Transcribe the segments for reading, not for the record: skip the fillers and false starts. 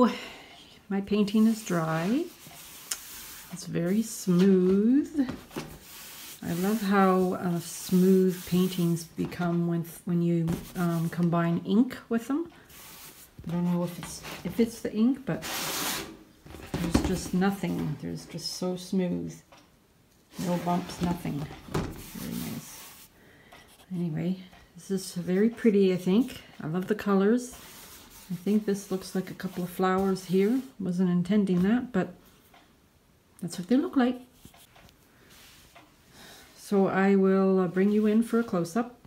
So my painting is dry. It's very smooth. I love how smooth paintings become when you combine ink with them. I don't know if it's the ink, but there's just nothing. There's just so smooth. No bumps, nothing. Very nice. Anyway, this is very pretty, I think. I love the colors. I think this looks like a couple of flowers here. Wasn't intending that, but that's what they look like. So I will bring you in for a close-up.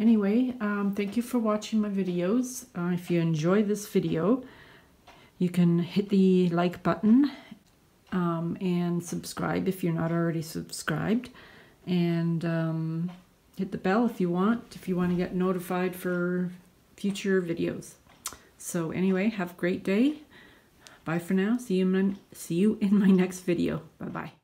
Anyway, thank you for watching my videos. If you enjoy this video, you can hit the like button and subscribe if you're not already subscribed. And hit the bell if you want to get notified for future videos. So anyway, have a great day. Bye for now. See you in my next video. Bye-bye.